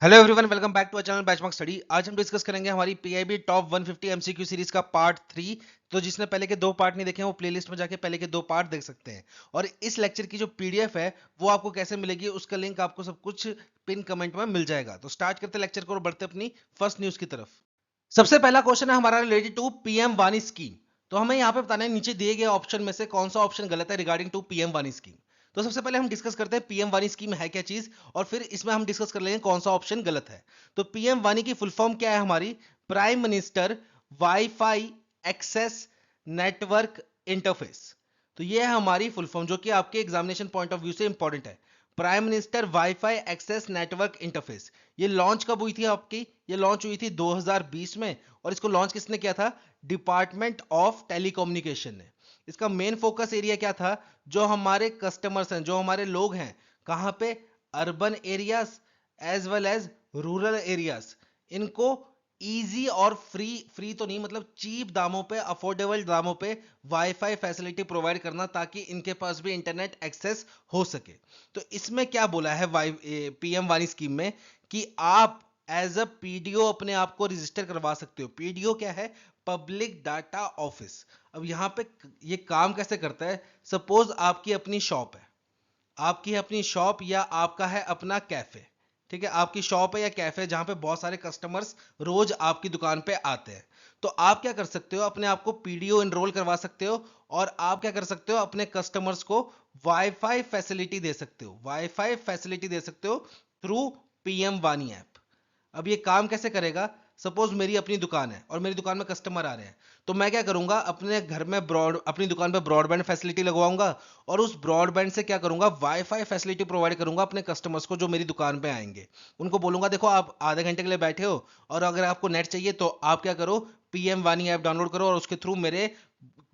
Hello everyone, welcome back to our channel benchmark study. आज हम discuss करेंगे हमारी पीआईबी टॉप 150 एमसीक्यू सीरीज का पार्ट 3। तो जिसने पहले के दो पार्ट नहीं देखे हैं वो प्लेलिस्ट में जाके पहले के दो पार्ट देख सकते हैं। और इस लेक्चर की जो पीडीएफ है वो आपको कैसे मिलेगी, उसका लिंक आपको सब कुछ पिन कमेंट में मिल जाएगा। तो स्टार्ट करते लेक्चर को और बढ़ते अपनी फर्स्ट न्यूज की तरफ। सबसे पहला क्वेश्चन है हमारा रिलेटेड टू पीएम वानी स्कीम। तो हमें यहाँ पे बताना है नीचे दिए गए ऑप्शन में से कौन सा ऑप्शन गलत है रिगार्डिंग टू पीएम वानी स्कीम। तो सबसे पहले हम डिस्कस करते हैं पीएम वानी स्कीम है क्या चीज, और फिर इसमें हम डिस्कस कर लेंगे कौन सा ऑप्शन गलत है। तो पीएम वानी की फुल फॉर्म क्या है हमारी? Prime minister WiFi access network interface. तो ये है हमारी फुल फॉर्म जो कि आपके एग्जामिनेशन पॉइंट ऑफ व्यू से इंपॉर्टेंट है। Prime minister WiFi access network interface. ये लॉन्च कब हुई थी आपकी? ये लॉन्च हुई थी 2020 में। और इसको लॉन्च किसने किया था? डिपार्टमेंट ऑफ टेलीकम्युनिकेशन ने। इसका मेन फोकस एरिया क्या था? जो हमारे कस्टमर्स हैं, जो हमारे लोग हैं, कहां पे? Urban areas as well as rural areas. इनको इजी और फ्री फ्री तो नहीं, मतलब चीप दामों पे, अफोर्डेबल दामों पे वाईफाई फैसिलिटी प्रोवाइड करना, ताकि इनके पास भी इंटरनेट एक्सेस हो सके। तो इसमें क्या बोला है वाई पीएम वानी स्कीम में कि आप एज अ पीडीओ अपने आप को रजिस्टर करवा सकते हो। पीडीओ क्या है? Public data office. अब यहां पे ये काम कैसे करता है? सपोज आपकी अपनी शॉप है, आपकी है अपनी शॉप या आपका है अपना कैफे। ठीक है, आपकी शॉप है या कैफे जहां पे बहुत सारे कस्टमर्स रोज आपकी दुकान पे आते हैं। तो आप क्या कर सकते हो? अपने आप को पीडीओ एनरोल करवा सकते हो, और आप क्या कर सकते हो? अपने कस्टमर्स को वाईफाई फैसिलिटी दे सकते हो। वाईफाई फैसिलिटी दे सकते हो थ्रू पीएम वानी ऐप। अब ये काम कैसे करेगा? सपोज मेरी अपनी दुकान है और मेरी दुकान में कस्टमर आ रहे हैं। तो मैं क्या करूंगा? अपने घर में अपनी दुकान पे ब्रॉडबैंड फैसिलिटी लगवाऊंगा, और उस ब्रॉडबैंड से क्या करूंगा? वाईफाई फैसिलिटी प्रोवाइड करूंगा अपने कस्टमर्स को जो मेरी दुकान पे आएंगे। उनको बोलूंगा देखो आप आधे घंटे के लिए बैठे हो, और अगर आपको नेट चाहिए तो आप क्या करो? पीएम वानी ऐप डाउनलोड करो और उसके थ्रू मेरे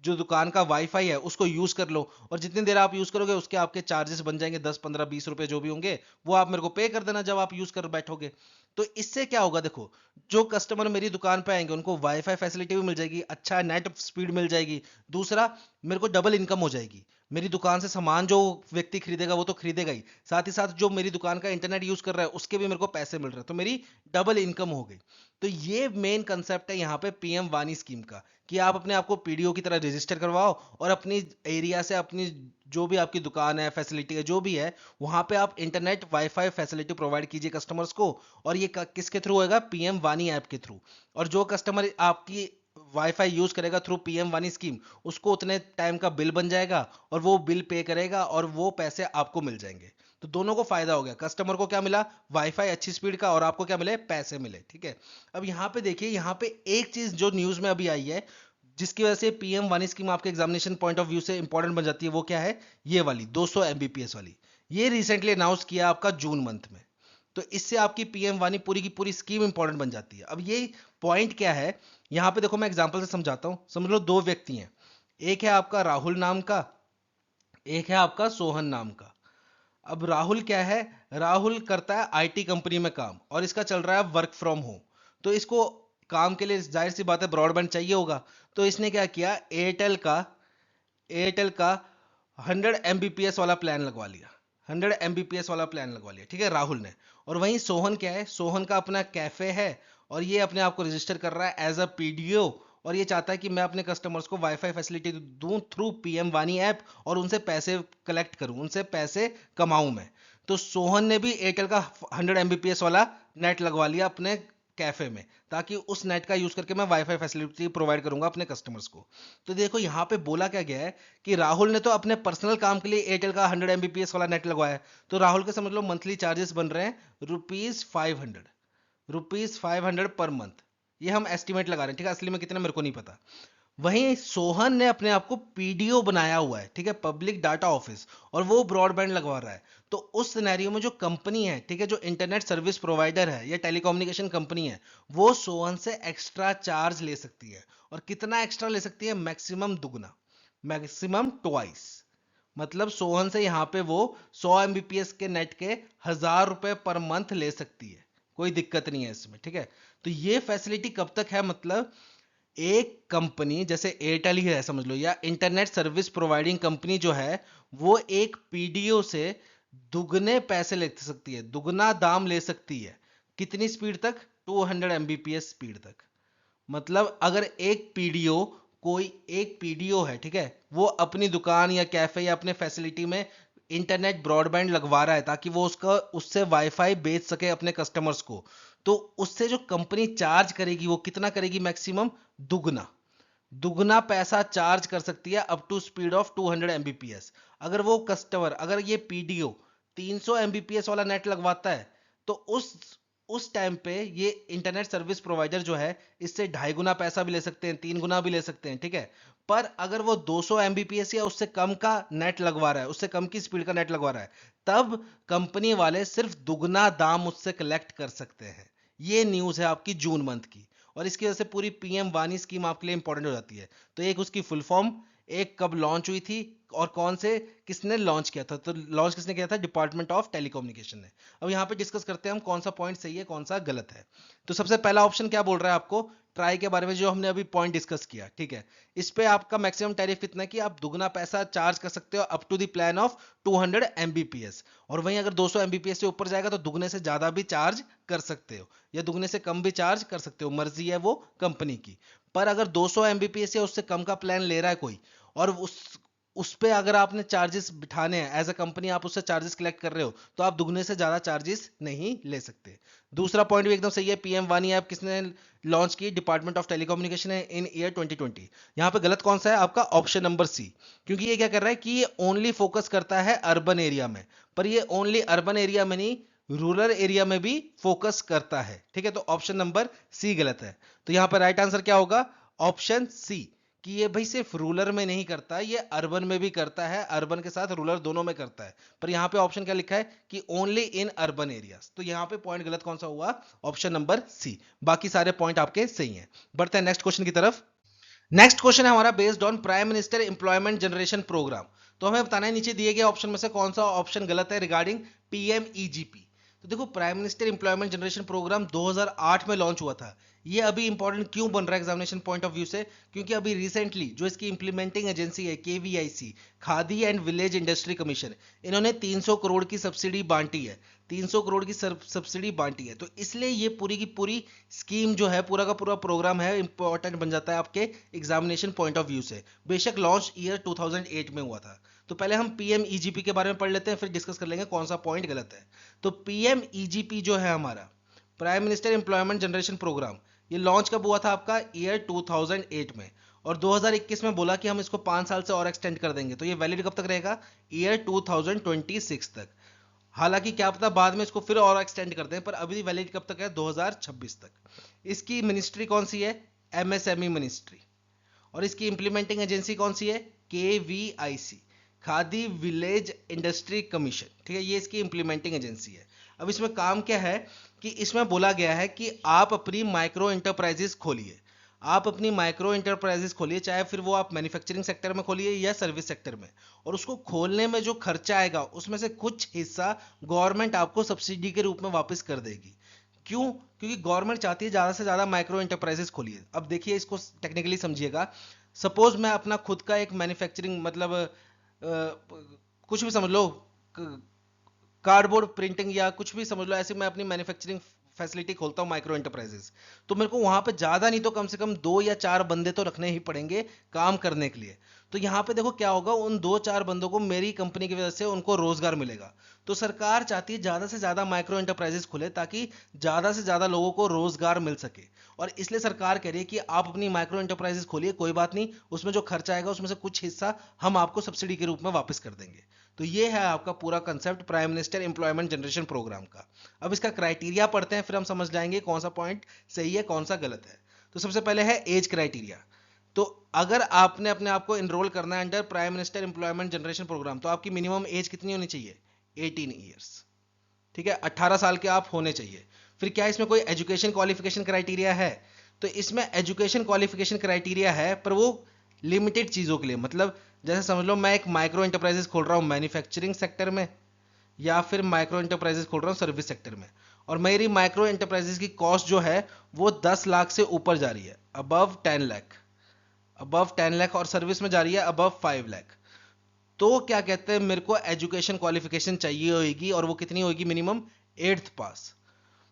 जो दुकान का वाईफाई है उसको यूज कर लो। और जितनी देर आप यूज करोगे उसके आपके चार्जेस बन जाएंगे, 10 15 20 रुपए जो भी होंगे वो आप मेरे को पे कर देना जब आप यूज कर बैठोगे। तो इससे क्या होगा? देखो, जो कस्टमर मेरी दुकान पे आएंगे उनको वाईफाई फैसिलिटी भी मिल जाएगी, अच्छा नेट स्पीड मिल जाएगी। दूसरा, मेरे को डबल इनकम हो जाएगी। मेरी दुकान से सामान जो व्यक्ति खरीदेगा वो तो खरीदेगा ही, साथ ही साथ जो मेरी दुकान का इंटरनेट यूज कर रहा है उसके भी मेरे को पैसे मिल रहे हैं, तो मेरी डबल इनकम हो गई। तो ये मेन कंसेप्ट है यहाँ पे पीएम वानी स्कीम का, कि आप अपने आप को पीडीओ की तरह रजिस्टर करवाओ, और अपनी एरिया से अपनी जो भी आपकी दुकान है, फैसिलिटी है, जो भी है, वहां पे आप इंटरनेट वाईफाई फैसिलिटी प्रोवाइड कीजिए कस्टमर्स को। और ये किसके थ्रू होगा? पीएम वानी ऐप के थ्रू। और जो कस्टमर आपकी वाईफाई यूज करेगा थ्रू पीएम वानी स्कीम, उसको उतने टाइम का बिल बन जाएगा, और वो बिल पे करेगा और वो पैसे आपको मिल जाएंगे। तो दोनों को फायदा हो गया। कस्टमर को क्या मिला? वाईफाई अच्छी स्पीड का, और आपको क्या मिले? पैसे मिले। ठीक है। अब यहाँ पे देखिए, यहाँ पे एक चीज जो न्यूज में अभी आई है जिसकी वजह से पीएम वानी स्कीम आपके एग्जामिनेशन पॉइंट ऑफ व्यू से इंपॉर्टेंट बन जाती है, वो क्या है? ये वाली 200 एमबीपीएस वाली। ये रिसेंटली अनाउंस किया आपका जून मंथ में। तो इससे आपकी पीएम वानी पूरी की पूरी स्कीम इंपॉर्टेंट बन जाती है। अब ये पॉइंट क्या है? यहां पे देखो, मैं एग्जांपल से समझाता हूं। समझ लो दो व्यक्ति हैं, एक है आपका राहुल नाम का, एक है आपका सोहन नाम का। अब राहुल क्या है? राहुल करता है आईटी कंपनी में काम, और इसका चल रहा है वर्क फ्रॉम होम। तो इसको काम के लिए जाहिर सी बात है ब्रॉडबैंड चाहिए होगा। तो इसने क्या किया? एयरटेल का 100 एमबीपीएस वाला प्लान लगवा लिया। 100 एमबीपीएस वाला प्लान लगवा लिया, ठीक है, राहुल ने। और वहीं सोहन क्या है? सोहन का अपना कैफे है, और ये अपने आप को रजिस्टर कर रहा है एज अ पीडीओ। और ये चाहता है कि मैं अपने कस्टमर्स को वाईफाई फैसिलिटी दूं थ्रू पीएम वानी ऐप, और उनसे पैसे कलेक्ट करूं, उनसे पैसे कमाऊं मैं। तो सोहन ने भी एयरटेल का 100 एमबीपीएस वाला नेट लगवा लिया अपने कैफे में, ताकि उस नेट का यूज करके मैं वाईफाई फैसिलिटी प्रोवाइड करूंगा अपने कस्टमर्स को। तो देखो यहाँ पे बोला क्या गया है कि राहुल ने तो अपने पर्सनल काम के लिए एयरटेल का 100 एमबीपीएस वाला नेट लगवाया है। तो राहुल के समझ लो मंथली चार्जेस बन रहे हैं ₹500, ₹500 पर मंथ। ये हम एस्टिमेट लगा रहे हैं, ठीक है, असली में कितना मेरे को नहीं पता। वहीं सोहन ने अपने आप को पीडीओ बनाया हुआ है, ठीक है, पब्लिक डाटा ऑफिस, और वो ब्रॉडबैंड लगवा रहा है। तो उस सिनेरियो में जो कंपनी है, ठीक है, जो इंटरनेट सर्विस प्रोवाइडर है या टेलीकम्युनिकेशन कंपनी है, वो सोहन से एक्स्ट्रा चार्ज ले सकती है। और कितना एक्स्ट्रा ले सकती है? मैक्सिमम दुगना, मैक्सिमम ट्वाइस। मतलब सोहन से यहाँ पे वो 100 एमबीपीएस के नेट के ₹1000 पर मंथ ले सकती है। कोई दिक्कत नहीं है इसमें, ठीक है। तो ये फैसिलिटी कब तक है? मतलब एक कंपनी जैसे एयरटेल ही है समझ लो, या इंटरनेट सर्विस प्रोवाइडिंग कंपनी जो है, वो एक पीडीओ से दुगने पैसे ले सकती है, दुगना दाम ले सकती है। कितनी स्पीड तक? 200 एमबीपीएस स्पीड तक। मतलब अगर एक पीडीओ, कोई एक पीडीओ है, ठीक है, वो अपनी दुकान या कैफे या अपने फैसिलिटी में इंटरनेट ब्रॉडबैंड लगवा रहा है ताकि वो उसका उससे वाईफाई बेच सके अपने कस्टमर्स को, तो उससे जो कंपनी चार्ज करेगी वो कितना करेगी? मैक्सिमम दुगना। दुगना पैसा चार्ज कर सकती है up to speed of 200 Mbps. अगर वो कस्टमर, अगर ये पीडीओ 300 एमबीपीएस वाला नेट लगवाता है, तो उस टाइम पे ये इंटरनेट सर्विस प्रोवाइडर जो है इससे 2.5 गुना पैसा भी ले सकते हैं, 3 गुना भी ले सकते हैं, ठीक है। पर अगर वो 200 एमबीपीएस या उससे कम का नेट लगवा रहा है, उससे कम की स्पीड का नेट लगवा रहा है, तब कंपनी वाले सिर्फ दुगना दाम उससे कलेक्ट कर सकते हैं। ये न्यूज़ है आपकी जून मंथ की, और इसकी वजह से पूरी पीएम वानी स्कीम आपके लिए इंपॉर्टेंट हो जाती है। तो एक उसकी फुल फॉर्म, एक कब लॉन्च हुई थी, और कौन से, किसने लॉन्च किया था? तो लॉन्च किसने किया था? डिपार्टमेंट ऑफ टेलीकम्युनिकेशन ने। अब यहाँ पे डिस्कस करते हैं हम कौन सा पॉइंट सही है, कौन सा गलत है। तो सबसे पहला ऑप्शन क्या बोल रहा है आपको? ट्राई के बारे में जो हमने अभी पॉइंट डिस्कस किया, ठीक है। इस पे आपका मैक्सिमम टैरिफ कितना है कि आप दुगना पैसा चार्ज कर सकते हो up to the plan of 200 Mbps. और वहीं अगर 200 एमबीपीएस से ऊपर जाएगा तो दुगने से ज्यादा भी चार्ज कर सकते हो, या दुगने से कम भी चार्ज कर सकते हो, मर्जी है वो कंपनी की। पर अगर 200 एमबीपीएस या उससे कम का प्लान ले रहा है कोई, और उस पे अगर आपने चार्जेस बिठाने हैं, एज अ कंपनी आप उससे चार्जेस कलेक्ट कर रहे हो, तो आप दुगने से ज्यादा चार्जेस नहीं ले सकते। दूसरा पॉइंट भी एकदम सही है। पीएम वानी ऐप किसने लॉन्च की? डिपार्टमेंट ऑफ टेलीकम्युनिकेशन है, इन ईयर 2020। यहां पे गलत कौन सा है आपका? Option number C. क्योंकि ये क्या कर रहा है कि ये ओनली फोकस करता है अर्बन एरिया में, पर ये ओनली अर्बन एरिया में नहीं, रूरल एरिया में भी फोकस करता है, ठीक है। तो ऑप्शन नंबर सी गलत है। तो यहां पर राइट आंसर क्या होगा? ऑप्शन सी, कि ये भाई सिर्फ रूरल में नहीं करता, ये अर्बन में भी करता है, अर्बन के साथ रूरल दोनों में करता है। पर यहां पे ऑप्शन क्या लिखा है कि ओनली इन अर्बन एरियाज। तो यहां पे पॉइंट गलत कौन सा हुआ? Option number C. बाकी सारे पॉइंट आपके सही हैं। बढ़ते हैं नेक्स्ट क्वेश्चन की तरफ। नेक्स्ट क्वेश्चन है हमारा based on prime minister employment generation programme. तो हमें बताना है नीचे दिए गए ऑप्शन में से कौन सा ऑप्शन गलत है रिगार्डिंग पीएमईजीपी। तो देखो, prime minister employment generation programme 2008 में लॉन्च हुआ था। ये अभी इंपॉर्टेंट क्यों बन रहा है एग्जामिनेशन पॉइंट ऑफ व्यू से? क्योंकि अभी रिसेंटली जो इसकी इंप्लीमेंटिंग एजेंसी है KVIC, khadi and village industry commission, इन्होंने 300 करोड़ की सब्सिडी बांटी है। 300 करोड़ की सब्सिडी बांटी है, तो इसलिए ये पूरी की पूरी स्कीम जो है, पूरा का पूरा प्रोग्राम है, इंपॉर्टेंट बन जाता है आपके एग्जामिनेशन पॉइंट ऑफ व्यू से। बेशक लॉन्च ईयर 2008 में हुआ था। तो पहले हम पीएमईजीपी के बारे में पढ़ लेते हैं, फिर डिस्कस कर लेंगे कौन सा पॉइंट गलत है। तो पीएमईजीपी जो है हमारा prime minister employment generation programme, ये लॉन्च कब हुआ था आपका? ईयर 2008 में। और 2021 में बोला कि हम इसको 5 साल से और एक्सटेंड कर देंगे। तो ये वैलिड कब तक रहेगा? ईयर 2026 तक। हालांकि क्या पता बाद में इसको फिर और एक्सटेंड कर दें, पर अभी वैलिड कब तक है? 2026 तक। इसकी मिनिस्ट्री कौन सी है? MSME ministry. और इसकी इंप्लीमेंटिंग एजेंसी कौन सी है? KVIC, khadi village industry commission, ठीक है। ये इसकी इंप्लीमेंटिंग एजेंसी है। अब इसमें काम क्या है कि इसमें बोला गया है कि आप अपनी माइक्रो इंटरप्राइजेस खोलिए। आप अपनी माइक्रो इंटरप्राइजेस खोलिए, चाहे फिर वो आप मैन्युफैक्चरिंग सेक्टर में खोलिए या सर्विस सेक्टर में। और उसको खोलने में जो खर्चा आएगा उसमें से कुछ हिस्सा गवर्नमेंट आपको सब्सिडी के रूप में वापस कर देगी। क्यों? क्योंकि गवर्नमेंट चाहती है ज्यादा से ज्यादा माइक्रो इंटरप्राइजेस खोलिए। अब देखिए, इसको टेक्निकली समझिएगा। सपोज मैं अपना खुद का एक मैन्युफैक्चरिंग, मतलब कुछ भी समझ लो, कार्डबोर्ड प्रिंटिंग या कुछ भी समझ लो, ऐसे मैं अपनी मैन्युफैक्चरिंग फैसिलिटी खोलता हूं माइक्रो एंटरप्राइजेस। तो मेरे को वहां पे ज्यादा नहीं तो कम से कम 2 या 4 बंदे तो रखने ही पड़ेंगे काम करने के लिए। तो यहाँ पे देखो क्या होगा, उन 2-4 बंदों को मेरी कंपनी की वजह से उनको रोजगार मिलेगा। तो सरकार चाहती है ज्यादा से ज्यादा माइक्रो एंटरप्राइजेस खुले ताकि ज्यादा से ज्यादा लोगों को रोजगार मिल सके। और इसलिए सरकार कह रही है कि आप अपनी माइक्रो एंटरप्राइजेस खोलिए, कोई बात नहीं, उसमें जो खर्चा आएगा उसमें से कुछ हिस्सा हम आपको सब्सिडी के रूप में वापस कर देंगे। तो ये है आपका पूरा concept prime minister employment generation programme का। अब इसका क्राइटेरिया पढ़ते हैं, फिर हम समझ जाएंगे कौन सा पॉइंट सही है, कौन सा गलत है। तो सबसे पहले है एज क्राइटेरिया। तो अगर आपने अपने आप को एनरोल करना है under prime minister employment generation programme, तो आपकी मिनिमम एज कितनी होनी चाहिए? 18 ईयर्स, ठीक है। 18 साल के आप होने चाहिए। फिर क्या इसमें कोई एजुकेशन क्वालिफिकेशन क्राइटेरिया है? तो इसमें एजुकेशन क्वालिफिकेशन क्राइटेरिया है, पर वो लिमिटेड चीज़ों के लिए। मतलब जैसे समझ लो, मैं एक माइक्रो इंटरप्राइजेस खोल रहा हूँ मैन्युफैक्चरिंग सेक्टर में, या फिर माइक्रो इंटरप्राइजेस खोल रहा हूँ सर्विस सेक्टर में, और मेरी माइक्रो इंटरप्राइजेस की कॉस्ट जो है वो 10 लाख से ऊपर जा रही है, अबव 10 लाख, अबव 10 लाख, और सर्विस में जा रही है अबव 5 लाख। तो क्या कहते हैं, मेरे को एजुकेशन क्वालिफिकेशन चाहिए होगी, और वो कितनी होगी? मिनिमम 8th पास।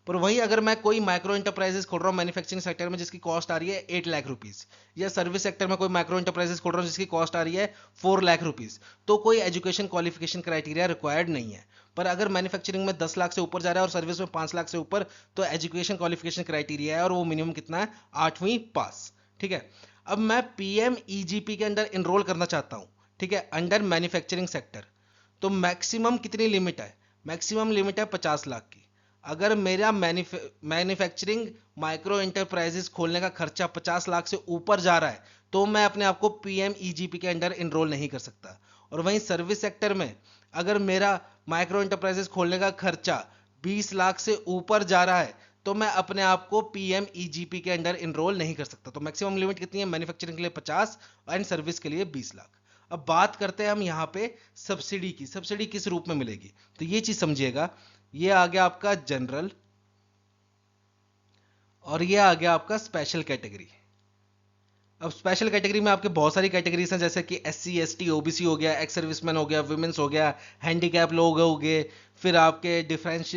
पर वहीं अगर मैं कोई माइक्रो इंटरप्राइजेस खोल रहा हूँ मैन्युफैक्चरिंग सेक्टर में जिसकी कॉस्ट आ रही है 8 लाख रुपीज, या सर्विस सेक्टर में कोई माइक्रो इंटरप्राइजेस खोल रहा हूँ जिसकी कॉस्ट आ रही है 4 लाख रुपीज, तो कोई एजुकेशन क्वालिफिकेशन क्राइटेरिया रिक्वायर्ड नहीं है। पर अगर मैन्युफैक्चरिंग में 10 लाख से ऊपर जा रहा है और सर्विस में 5 लाख से ऊपर, तो एजुकेशन क्वालिफिकेशन क्राइटेरिया है और वो मिनिमम कितना है, 8वीं पास। ठीक है, अब मैं PMEGP के अंडर इनरोल करना चाहता हूँ, ठीक है, अंडर मैन्युफैक्चरिंग सेक्टर। तो मैक्सिमम कितनी लिमिट है? मैक्सिमम लिमिट है 50 लाख की। अगर मेरा मैन्युफैक्चरिंग माइक्रो इंटरप्राइजेस खोलने का खर्चा 50 लाख से ऊपर जा रहा है, तो मैं अपने आप को PMEGP के अंडर इनरोल नहीं कर सकता। और वहीं सर्विस सेक्टर में अगर मेरा माइक्रो इंटरप्राइजेस खोलने का खर्चा 20 लाख से ऊपर जा रहा है, तो मैं अपने आप को PMEGP के अंडर इनरोल नहीं कर सकता। तो मैक्सिमम लिमिट कितनी है? मैन्युफैक्चरिंग के लिए 50 एंड सर्विस के लिए 20 लाख। अब बात करते हैं हम यहाँ पे सब्सिडी की। सब्सिडी किस रूप में मिलेगी, तो ये चीज समझिएगा। ये आ गया आपका जनरल और ये आ गया आपका स्पेशल कैटेगरी। अब स्पेशल कैटेगरी में आपके बहुत सारी कैटेगरीज हैं, जैसे कि SC ST OBC हो गया, एक्स सर्विसमैन हो गया, वुमेन्स हो गया, हैंडीकैप लोग हो गए, फिर आपके डिफरेंस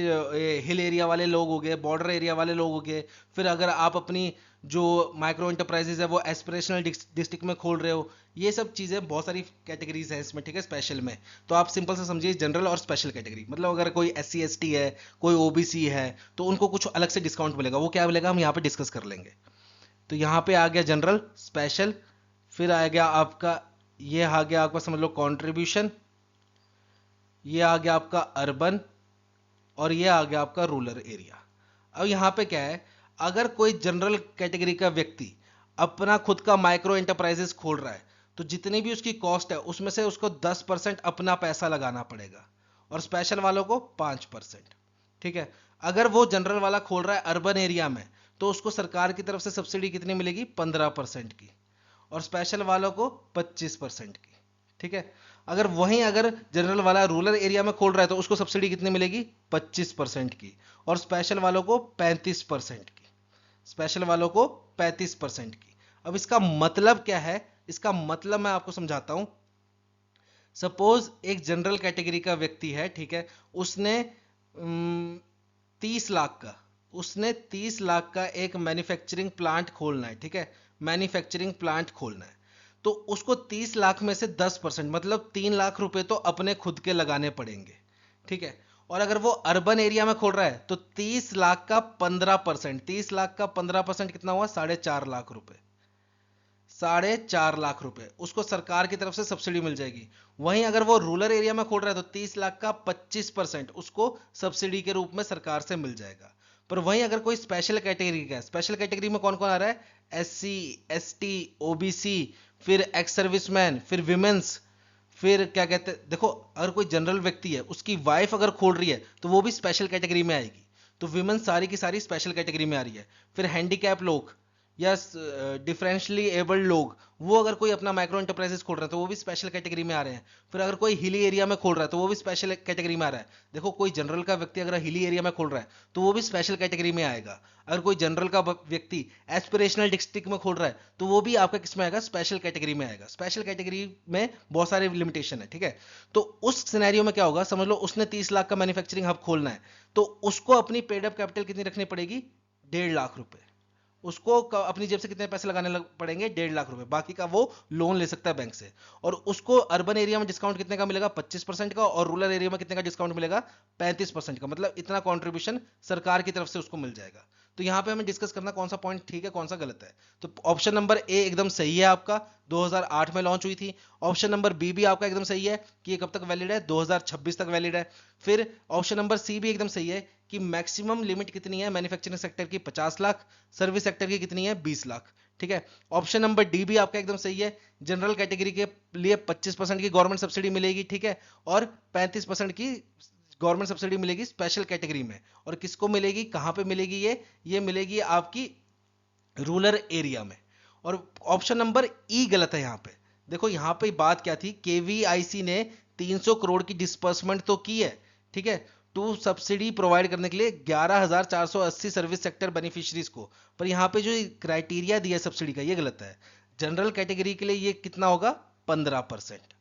हिल एरिया वाले लोग हो गए, बॉर्डर एरिया वाले लोग हो गए। फिर अगर आप अपनी जो माइक्रो इंटरप्राइजेज है वो एस्पिरेशनल डिस्ट्रिक्ट में खोल रहे हो, ये सब चीज़ें बहुत सारी कैटेगरीज हैं इसमें, ठीक है, स्पेशल में। तो आप सिंपल से समझिए जनरल और स्पेशल कैटेगरी, मतलब अगर कोई SC ST है, कोई OBC है, तो उनको कुछ अलग से डिस्काउंट मिलेगा। वो क्या मिलेगा हम यहाँ पे डिस्कस कर लेंगे। तो यहाँ पे आ गया जनरल, स्पेशल, फिर आ गया आपका, ये आ गया आपका समझ लो कंट्रीब्यूशन, ये आ गया आपका अर्बन, और ये आ गया आपका रूरल एरिया। अब यहाँ पे क्या है, अगर कोई जनरल कैटेगरी का व्यक्ति अपना खुद का माइक्रो एंटरप्राइजेस खोल रहा है, तो जितनी भी उसकी कॉस्ट है उसमें से उसको 10% अपना पैसा लगाना पड़ेगा, और स्पेशल वालों को 5%। ठीक है, अगर वो जनरल वाला खोल रहा है अर्बन एरिया में, तो उसको सरकार की तरफ से सब्सिडी कितनी मिलेगी? 15% की, और स्पेशल वालों को 25% की। ठीक है, अगर जनरल वाला रूरल एरिया में खोल रहा है तो उसको सब्सिडी कितनी मिलेगी? 25% की, और स्पेशल वालों को 35% की। स्पेशल वालों को 35% की। अब इसका मतलब क्या है? इसका मतलब मैं आपको समझाता हूं। सपोज एक जनरल कैटेगरी का व्यक्ति है, ठीक है, उसने 30 लाख का उसने 30 लाख का एक मैन्युफैक्चरिंग प्लांट खोलना है। ठीक है, मैन्युफैक्चरिंग प्लांट खोलना है, तो उसको 30 लाख में से 10% मतलब 3 लाख रुपए तो अपने खुद के लगाने पड़ेंगे। ठीक है, और अगर वो अर्बन एरिया में खोल रहा है तो 30 लाख का 15%, 30 लाख का 15% कितना हुआ? 4.5 लाख रुपए। 4.5 लाख रुपए उसको सरकार की तरफ से सब्सिडी मिल जाएगी। वहीं अगर वो रूरल एरिया में खोल रहा है तो 30 लाख का 25% उसको सब्सिडी के रूप में सरकार से मिल जाएगा। पर वहीं अगर कोई स्पेशल कैटेगरी का है, स्पेशल कैटेगरी में कौन कौन आ रहा है? SC ST OBC, फिर एक्स सर्विसमैन, फिर विमेंस, फिर क्या कहते हैं, देखो अगर कोई जनरल व्यक्ति है उसकी वाइफ अगर खोल रही है तो वो भी स्पेशल कैटेगरी में आएगी, तो विमेन सारी की सारी स्पेशल कैटेगरी में आ रही है। फिर हैंडीकैप लोग या डिफरेंशियली एबल्ड लोग, वो अगर कोई अपना माइक्रो एंटरप्राइजेस खोल रहा है तो वो भी स्पेशल कैटेगरी में आ रहे हैं। फिर अगर कोई हिली एरिया में खोल रहा है तो वो भी स्पेशल कैटेगरी में आ रहा है। देखो कोई जनरल का व्यक्ति अगर हिली एरिया में खोल रहा है तो वो भी स्पेशल कैटेगरी में आएगा। अगर कोई जनरल का व्यक्ति एस्पिरेशनल डिस्ट्रिक्ट में खोल रहा है तो वो भी आपका किस में आएगा? स्पेशल कैटेगरी में आएगा। स्पेशल कैटेगरी में बहुत सारे लिमिटेशन है। ठीक है, तो उस सिनेरियो में क्या होगा, समझ लो उसने 30 लाख का मैन्युफैक्चरिंग हब खोलना है, तो उसको अपनी पेड अप कैपिटल कितनी रखनी पड़ेगी? 1.5 लाख रुपए। उसको अपनी जेब से कितने पैसे लगाने पड़ेंगे? 1.5 लाख रुपए। बाकी का वो लोन ले सकता है बैंक से। और उसको अर्बन एरिया में डिस्काउंट कितने का मिलेगा? 25% का, और रूरल एरिया में कितने का डिस्काउंट मिलेगा? 35% का। मतलब इतना कॉन्ट्रीब्यूशन सरकार की तरफ से उसको मिल जाएगा। तो यहां पे हमें डिस्कस करना कौन सा पॉइंट ठीक है, कौन सा गलत है। तो ऑप्शन नंबर ए एकदम सही है आपका, 2008 में लॉन्च हुई थी। ऑप्शन नंबर बी भी आपका एकदम सही है कि ये कब तक वैलिड है? 2026 तक वैलिड है। फिर ऑप्शन नंबर सी भी एकदम सही है कि मैक्सिमम लिमिट कितनी है मैन्युफैक्चरिंग सेक्टर की? 50 लाख। सर्विस सेक्टर की कितनी है? 20 लाख। ठीक है, ऑप्शन नंबर डी भी आपका एकदम सही है। जनरल कैटेगरी के लिए 25% की गवर्नमेंट सब्सिडी मिलेगी, ठीक है, और 35% की गवर्नमेंट सब्सिडी मिलेगी स्पेशल कैटेगरी में। और किसको मिलेगी, कहां पे मिलेगी? ये मिलेगी आपकी रूरल एरिया में। और ऑप्शन नंबर ई गलत है यहां पे। देखो यहां पे बात क्या थी, केवीआईसी ने 300 करोड़ की डिस्पर्समेंट तो की है, ठीक है, टू सब्सिडी प्रोवाइड करने के लिए 11,480 सर्विस सेक्टर बेनिफिशियरीज को। पर यहां पे जो क्राइटेरिया दिया सब्सिडी का, ये गलत है। जनरल कैटेगरी के लिए ये कितना होगा? 15%,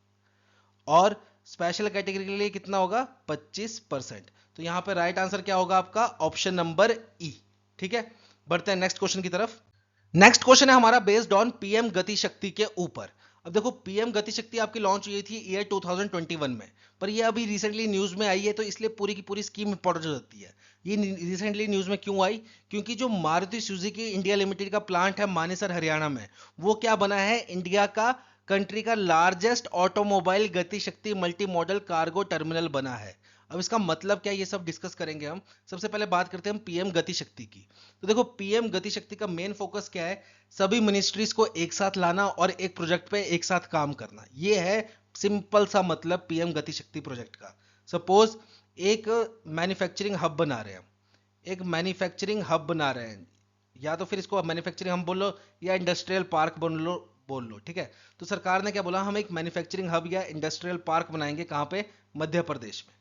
और स्पेशल कैटेगरी के लिए कितना होगा? 25%। तो यहाँ पे राइट आंसर क्या होगा आपका? ऑप्शन नंबर ई। ठीक है, बढ़ते हैं नेक्स्ट क्वेश्चन की तरफ। नेक्स्ट क्वेश्चन है हमारा बेस्ड ऑन पीएम गति शक्ति के ऊपर। अब देखो, पीएम गति शक्ति आपकी लॉन्च हुई थी ईयर 2021 में, पर ये अभी रिसेंटली न्यूज में आई है, तो इसलिए पूरी की पूरी स्कीम इंपॉर्टेंट हो जाती है। ये रिसेंटली न्यूज में क्यों आई? क्योंकि जो मारुति सुजुकी इंडिया लिमिटेड का प्लांट है मानेसर हरियाणा में, वो क्या बना है? इंडिया का, कंट्री का लार्जेस्ट ऑटोमोबाइल गति शक्ति मल्टी मॉडल कार्गो टर्मिनल बना है। अब इसका मतलब क्या है, ये सब डिस्कस करेंगे हम। सबसे पहले बात करते हैं हम पीएम गति शक्ति की। तो देखो, पीएम गति शक्ति का मेन फोकस क्या है? सभी मिनिस्ट्रीज को एक साथ लाना और एक प्रोजेक्ट पे एक साथ काम करना। ये है सिंपल सा मतलब पीएम गति शक्ति प्रोजेक्ट का। सपोज एक मैन्युफैक्चरिंग हब बना रहे हैं हम, एक मैन्युफैक्चरिंग हब बना रहे हैं, या तो फिर इसको मैन्युफैक्चरिंग हब बोल लो या इंडस्ट्रियल पार्क बोल लो। ठीक है, तो सरकार ने क्या बोला? हम एक मैन्युफैक्चरिंग हब या इंडस्ट्रियल पार्क बनाएंगे। कहाँ पे? मध्य प्रदेश में।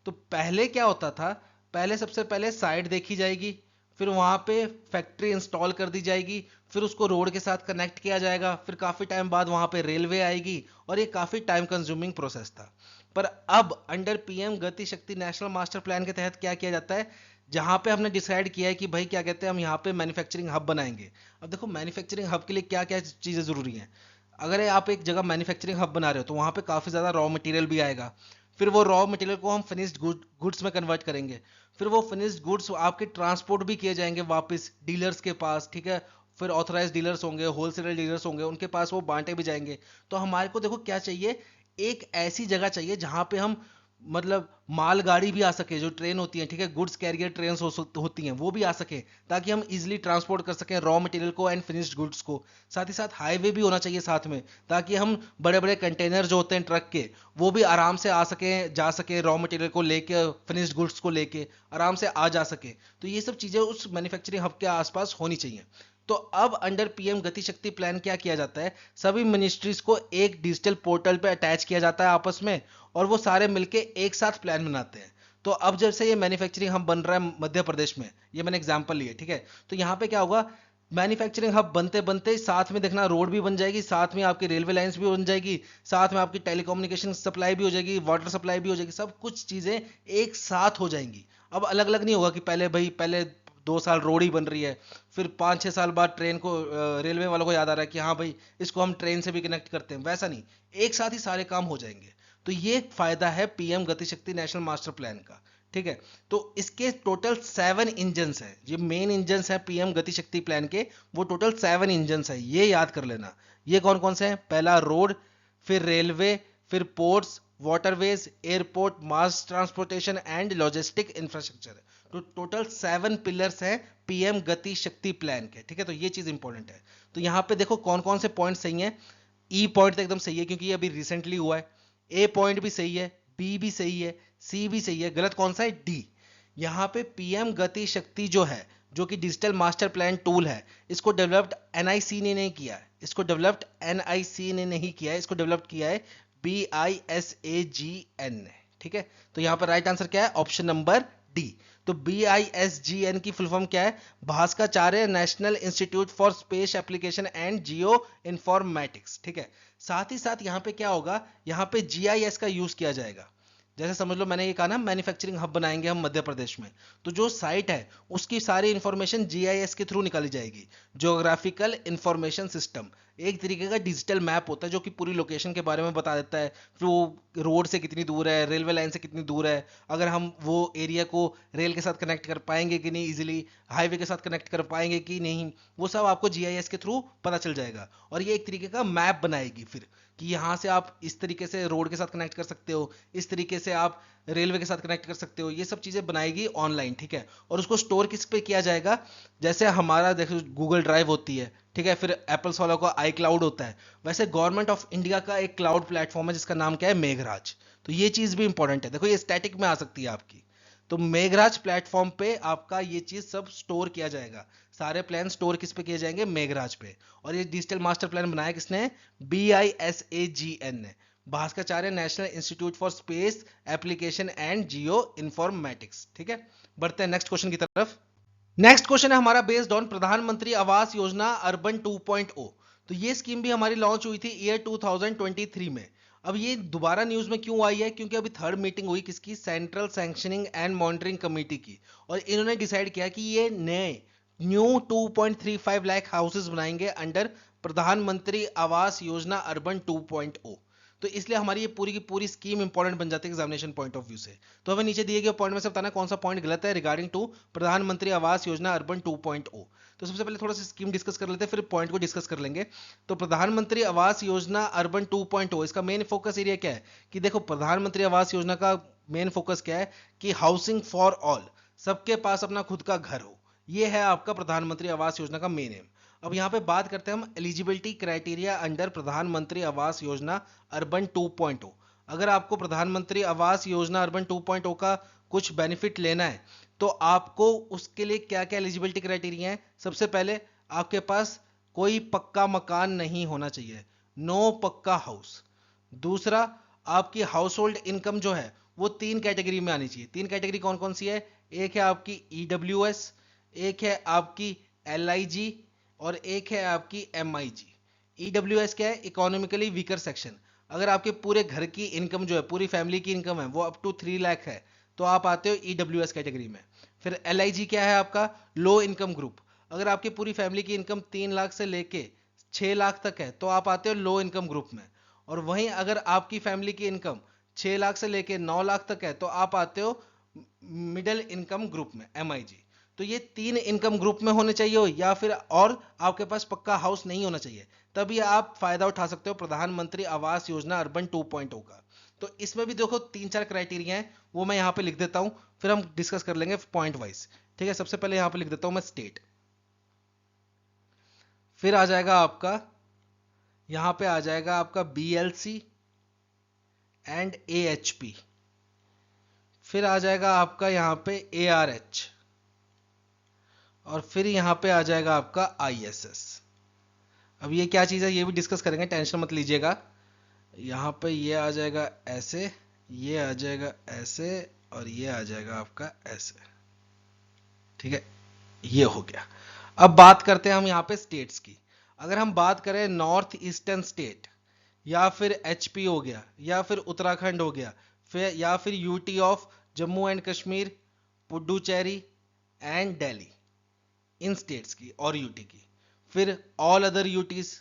तो पहले क्या होता था? पहले सबसे पहले साइट देखी जाएगी, फिर वहां पे फैक्ट्री इंस्टॉल कर दी जाएगी, फिर उसको रोड के साथ कनेक्ट किया जाएगा, फिर काफी टाइम बाद वहां पे रेलवे आएगी, और ये काफी टाइम कंज्यूमिंग प्रोसेस था। पर अब अंडर पीएम गति शक्ति नेशनल मास्टर प्लान के तहत क्या किया जाता है? जहां पे हमने डिसाइड किया है कि भाई क्या कहते हैं, हम यहाँ पे मैन्युफैक्चरिंग हब बनाएंगे। अब देखो, मैन्युफैक्चरिंग हब के लिए क्या क्या चीजें जरूरी हैं। अगर आप एक जगह मैन्युफैक्चरिंग हब बना रहे हो, तो वहां पे काफी ज्यादा रॉ मटेरियल भी आएगा। फिर वो रॉ मटेरियल को हम फिनिश्ड गुड्स में कन्वर्ट करेंगे। फिर वो फिनिश्ड गुड्स आपके ट्रांसपोर्ट भी किए जाएंगे वापस डीलर्स के पास। ठीक है, फिर ऑथराइज डीलर्स होंगे, होलसेलर डीलर्स होंगे, उनके पास वो बांटे भी जाएंगे। तो हमारे को देखो क्या चाहिए? एक ऐसी जगह चाहिए जहां पे हम, मतलब मालगाड़ी भी आ सके, जो ट्रेन होती है, ठीक है, गुड्स कैरियर ट्रेन होती हैं, वो भी आ सके, ताकि हम इजिली ट्रांसपोर्ट कर सकें रॉ मटेरियल को एंड फिनिश्ड गुड्स को। साथ ही साथ हाईवे भी होना चाहिए साथ में, ताकि हम बड़े बड़े कंटेनर जो होते हैं ट्रक के, वो भी आराम से आ सकें, जा सके, रॉ मटेरियल को लेके, फिनिश्ड गुड्स को लेके आराम से आ जा सके। तो ये सब चीजें उस मैन्युफैक्चरिंग हब के आसपास होनी चाहिए। तो अब अंडर पीएम गति शक्ति प्लान क्या किया जाता है? सभी मिनिस्ट्रीज को एक डिजिटल पोर्टल पे अटैच किया जाता है आपस में, और वो सारे मिलके एक साथ प्लान बनाते हैं। तो अब जैसे ये मैन्युफैक्चरिंग हब बन रहा है मध्य प्रदेश में, ये मैंने एग्जांपल लिया, ठीक है, तो यहाँ पे क्या होगा? मैन्युफैक्चरिंग हब बनते बनते साथ में देखना रोड भी बन जाएगी, साथ में आपकी रेलवे लाइंस भी बन जाएगी, साथ में आपकी टेलीकम्युनिकेशन सप्लाई भी हो जाएगी, वाटर सप्लाई भी हो जाएगी, सब कुछ चीजें एक साथ हो जाएंगी। अब अलग अलग नहीं होगा कि पहले 2 साल रोड ही बन रही है, फिर 5-6 साल बाद ट्रेन को, रेलवे वालों को याद आ रहा है कि हाँ भाई इसको हम ट्रेन से भी कनेक्ट करते हैं। वैसा नहीं, एक साथ ही सारे काम हो जाएंगे। तो ये फायदा है पीएम गति शक्ति नेशनल मास्टर प्लान का। ठीक है, तो इसके टोटल 7 इंजन्स हैं। ये मेन इंजन्स हैं पीएम गति शक्ति प्लान के, वो टोटल 7 इंजन्स हैं, ये याद कर लेना। ये कौन कौन से हैं? पहला रोड, फिर रेलवे, फिर ports, waterways, airport, mass transportation and logistic infrastructure. तो टोटल 7 पिलर्स हैं पीएम गति शक्ति प्लान के। ठीक है, तो ये चीज इंपॉर्टेंट है। तो यहाँ पे देखो कौन कौन से पॉइंट सही हैं। ई पॉइंट तो एकदम सही है क्योंकि ये अभी रिसेंटली हुआ है। ए पॉइंट भी सही है, बी भी सही है, सी भी सही है। गलत कौन सा है? डी। यहाँ पे पीएम गति शक्ति जो है, जो कि डिजिटल मास्टर प्लान टूल है, इसको डेवलप्ड एनआईसी ने नहीं किया है, इसको डेवलप्ड एनआईसी ने नहीं किया है, इसको डेवलप किया है BISAGN ने। ठीक है, तो यहाँ पर राइट आंसर क्या है? Option number D. तो BISGN की फुल फॉर्म क्या है? Bhaskaracharya national institute for space application and geo informatics. ठीक है, साथ ही साथ यहाँ पे क्या होगा? यहाँ पे GIS का यूज किया जाएगा। जैसे समझ लो मैंने ये कहा ना, मैन्युफैक्चरिंग हब बनाएंगे हम मध्य प्रदेश में, तो जो साइट है उसकी सारी इंफॉर्मेशन GIS के थ्रू निकाली जाएगी, ज्योग्राफिकल इंफॉर्मेशन सिस्टम। एक तरीके का डिजिटल मैप होता है जो कि पूरी लोकेशन के बारे में बता देता है। फिर वो रोड से कितनी दूर है, रेलवे लाइन से कितनी दूर है, अगर हम वो एरिया को रेल के साथ कनेक्ट कर पाएंगे कि नहीं, इजीली हाईवे के साथ कनेक्ट कर पाएंगे कि नहीं, वो सब आपको GIS के थ्रू पता चल जाएगा। और ये एक तरीके का मैप बनाएगी फिर, कि यहाँ से आप इस तरीके से रोड के साथ कनेक्ट कर सकते हो, इस तरीके से आप रेलवे के साथ कनेक्ट कर सकते हो। ये सब चीजें बनाएगी ऑनलाइन। ठीक है, और उसको स्टोर किस पे किया जाएगा? जैसे हमारा देखो गूगल ड्राइव होती है, ठीक है, फिर एप्पल्स वालों का iCloud होता है, वैसे गवर्नमेंट ऑफ इंडिया का एक क्लाउड प्लेटफॉर्म है जिसका नाम क्या है? मेघराज। तो ये चीज भी इंपॉर्टेंट है। देखो ये स्टैटिक में आ सकती है आपकी, तो मेघराज प्लेटफॉर्म पे आपका ये चीज सब स्टोर किया जाएगा। सारे प्लान स्टोर किस पे किए जाएंगे? मेघराज पे। और ये डिजिटल मास्टर प्लान बनाया किसने? BISAGN ने, Bhaskaracharya national institute for space application and geo informatics. ठीक है, बढ़ते हैं नेक्स्ट क्वेश्चन की तरफ। नेक्स्ट क्वेश्चन है हमारा बेस्ड ऑन प्रधानमंत्री आवास योजना अर्बन 2.0। तो ये स्कीम भी हमारी लॉन्च हुई थी ईयर 2023 में। अब ये दोबारा न्यूज में क्यों आई है, क्योंकि अभी थर्ड मीटिंग हुई किसकी, central sanctioning and monitoring committee की, और इन्होंने डिसाइड किया कि ये नए न्यू 2.35 लाख हाउसेस बनाएंगे अंडर प्रधानमंत्री आवास योजना अर्बन 2.0। तो इसलिए हमारी ये पूरी की पूरी स्कीम इंपॉर्टेंट बन जाती है एग्जामिनेशन पॉइंट ऑफ व्यू से। तो हमें नीचे दिए गए पॉइंट में से बताना कौन सा पॉइंट गलत है रिगार्डिंग टू प्रधानमंत्री आवास योजना अर्बन 2.0। तो सबसे पहले थोड़ा सा स्कीम डिस्कस कर लेते हैं, फिर पॉइंट को डिस्कस कर लेंगे। तो प्रधानमंत्री आवास योजना अर्बन 2.0 इसका मेन फोकस एरिया क्या है, कि देखो प्रधानमंत्री आवास योजना का मेन फोकस क्या है कि हाउसिंग फॉर ऑल, सबके पास अपना खुद का घर हो, ये है आपका प्रधानमंत्री आवास योजना का मेन एम। अब यहाँ पे बात करते हैं हम एलिजिबिलिटी क्राइटेरिया अंडर प्रधानमंत्री आवास योजना अर्बन 2.0। अगर आपको प्रधानमंत्री आवास योजना अर्बन 2.0 का कुछ बेनिफिट लेना है तो आपको उसके लिए क्या क्या एलिजिबिलिटी क्राइटेरिया है। सबसे पहले आपके पास कोई पक्का मकान नहीं होना चाहिए, नो पक्का हाउस। दूसरा, आपकी हाउस होल्ड इनकम जो है वो 3 कैटेगरी में आनी चाहिए। 3 कैटेगरी कौन कौन सी है, एक है आपकी ईडब्ल्यूएस, एक है आपकी एलआईजी और एक है आपकी एमआईजी। ईडब्ल्यूएस क्या है, इकोनॉमिकली वीकर सेक्शन। अगर आपके पूरे घर की इनकम जो है, पूरी फैमिली की इनकम है वो अप टू 3 लाख है तो आप आते हो ईडब्ल्यूएस कैटेगरी में। फिर एलआईजी क्या है आपका, लो इनकम ग्रुप। अगर आपकी पूरी फैमिली की इनकम 3 लाख से लेके 6 लाख तक है तो आप आते हो लो इनकम ग्रुप में। और वहीं अगर आपकी फैमिली की इनकम 6 लाख से लेके 9 लाख तक है तो आप आते हो मिडिल इनकम ग्रुप में, एमआईजी। तो ये 3 इनकम ग्रुप में होने चाहिए हो, या फिर और आपके पास पक्का हाउस नहीं होना चाहिए, तभी आप फायदा उठा सकते हो प्रधानमंत्री आवास योजना अर्बन 2.0 का। तो इसमें भी देखो 3-4 क्राइटेरिया हैं, वो मैं यहाँ पे लिख देता हूँ, फिर हम डिस्कस कर लेंगे पॉइंट वाइज। ठीक है, सबसे पहले यहाँ पे लिख देता हूँ मैं स्टेट, फिर आ जाएगा आपका, यहाँ पे आ जाएगा आपका बीएलसी एंड एएचपी, फिर आ जाएगा आपका यहाँ पे एआरएच, और फिर यहाँ पे आ जाएगा आपका आईएसएस। अब ये क्या चीज़ है ये भी डिस्कस करेंगे, टेंशन मत लीजिएगा। यहाँ पे ये आ जाएगा ऐसे, ये आ जाएगा ऐसे, और ये आ जाएगा आपका ऐसे। ठीक है, ये हो गया। अब बात करते हैं हम यहाँ पे स्टेट्स की। अगर हम बात करें नॉर्थ ईस्टर्न स्टेट, या फिर एचपी हो गया, या फिर उत्तराखंड हो गया, फिर या फिर UT of Jammu and Kashmir, Puducherry and Delhi, in states की और यूटी की, फिर ऑल अदर यूटीज,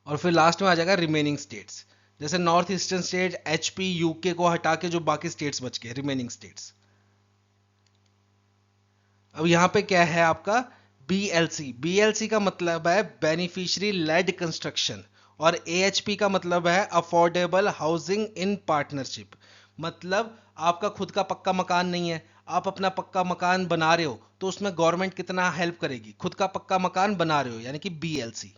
और फिर लास्ट में आ जाएगा रिमेनिंग स्टेट्स। जैसे north eastern state, HP, UK को हटा के जो बाकी स्टेट्स बच गए, रिमेनिंग स्टेट्स। अब यहां पे क्या है आपका बीएलसी, बीएलसी का मतलब है बेनिफिशियरी लेड कंस्ट्रक्शन, और एएचपी का मतलब है अफोर्डेबल हाउसिंग इन पार्टनरशिप। मतलब आपका खुद का पक्का मकान नहीं है, आप अपना पक्का मकान बना रहे हो तो उसमें गवर्नमेंट कितना हेल्प करेगी, खुद का पक्का मकान बना रहे हो यानी कि बीएलसी।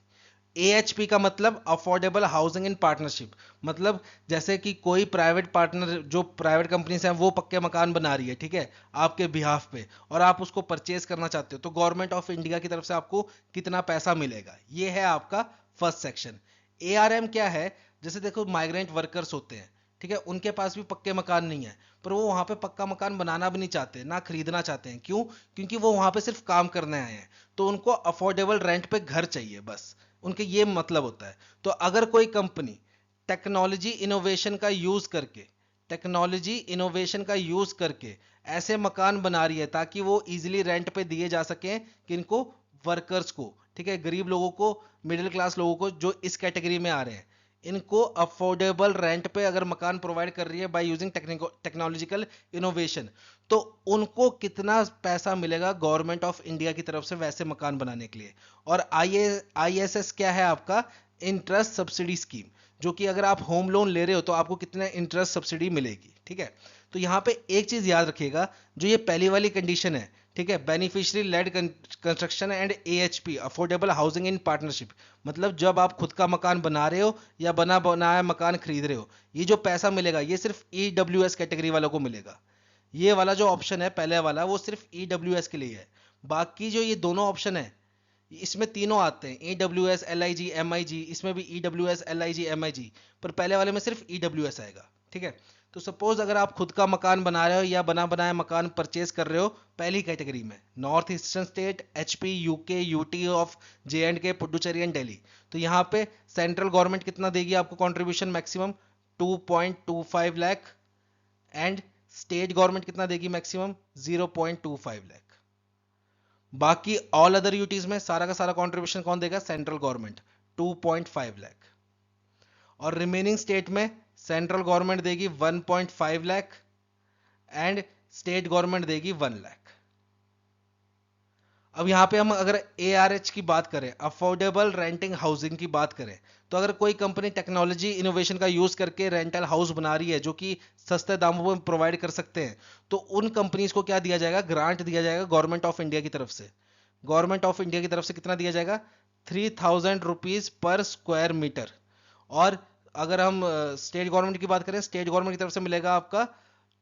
एएचपी का मतलब अफोर्डेबल हाउसिंग इन पार्टनरशिप, मतलब जैसे कि कोई प्राइवेट पार्टनर, जो प्राइवेट कंपनीज हैं वो पक्के मकान बना रही है, ठीक है, आपके बिहाफ पे, और आप उसको परचेज करना चाहते हो तो गवर्नमेंट ऑफ इंडिया की तरफ से आपको कितना पैसा मिलेगा, ये है आपका फर्स्ट सेक्शन। एआरएम क्या है, जैसे देखो माइग्रेंट वर्कर्स होते हैं, ठीक है, उनके पास भी पक्के मकान नहीं है, पर वो वहां पे पक्का मकान बनाना भी नहीं चाहते, ना खरीदना चाहते हैं। क्यों? क्योंकि वो वहां पे सिर्फ काम करने आए हैं, तो उनको अफोर्डेबल रेंट पे घर चाहिए, बस उनके ये मतलब होता है। तो अगर कोई कंपनी टेक्नोलॉजी इनोवेशन का यूज करके, टेक्नोलॉजी इनोवेशन का यूज करके ऐसे मकान बना रही है ताकि वो इजीली रेंट पे दिए जा सके किनको, वर्कर्स को, ठीक है, गरीब लोगों को, मिडिल क्लास लोगों को जो इस कैटेगरी में आ रहे हैं, इनको अफोर्डेबल रेंट पे अगर मकान प्रोवाइड कर रही है बाय यूजिंग टेक्नोलॉजिकल इनोवेशन, तो उनको कितना पैसा मिलेगा गवर्नमेंट ऑफ इंडिया की तरफ से वैसे मकान बनाने के लिए। और आईएसएस क्या है आपका, इंटरेस्ट सब्सिडी स्कीम, जो कि अगर आप होम लोन ले रहे हो तो आपको कितना इंटरेस्ट सब्सिडी मिलेगी। ठीक है, तो यहाँ पे एक चीज याद रखिएगा, जो ये पहली वाली कंडीशन है, ठीक है, beneficiary led construction and AHP affordable housing in partnership, मतलब जब आप खुद का मकान बना रहे हो या बना बनाया मकान खरीद रहे हो, ये जो पैसा मिलेगा ये सिर्फ ईडब्ल्यूएस कैटेगरी वालों को मिलेगा। ये वाला जो ऑप्शन है पहले वाला वो सिर्फ ईडब्ल्यूएस के लिए है, बाकी जो ये दोनों ऑप्शन है इसमें तीनों आते हैं, ईडब्ल्यूएस एलआईजी एमआईजी, इसमें भी ईडब्ल्यूएस एलआईजी एमआईजी, पर पहले वाले में सिर्फ ईडब्ल्यूएस आएगा। ठीक है, तो सपोज अगर आप खुद का मकान बना रहे हो या बना बनाया मकान परचेज कर रहे हो पहली कैटेगरी में, north eastern state, HP, UK, UT of J and के, पुडुचेरी एंड दिल्ली, तो यहाँ पे सेंट्रल गवर्नमेंट कितना देगी आपको contribution maximum 2.25 lakh, and state government कितना देगी मैक्सिमम 0.25 लाख। बाकी ऑल अदर यूटीज में सारा का सारा कंट्रीब्यूशन कौन देगा, सेंट्रल गवर्नमेंट 2.5 लाख, और रिमेनिंग स्टेट में सेंट्रल गवर्नमेंट देगी 1.5 लाख एंड स्टेट गवर्नमेंट देगी 1 लाख। अब यहां पे हम अगर ARH की बात करें, अफोर्डेबल रेंटिंग हाउसिंग की बात करें, तो अगर कोई कंपनी टेक्नोलॉजी इनोवेशन का यूज करके रेंटल हाउस बना रही है जो कि सस्ते दामों में प्रोवाइड कर सकते हैं, तो उन कंपनीज को क्या दिया जाएगा, ग्रांट दिया जाएगा गवर्नमेंट ऑफ इंडिया की तरफ से। गवर्नमेंट ऑफ इंडिया की तरफ से कितना दिया जाएगा, 3000 रुपीज पर स्क्वायर मीटर। और अगर हम स्टेट गवर्नमेंट की बात करें, स्टेट गवर्नमेंट की तरफ से मिलेगा आपका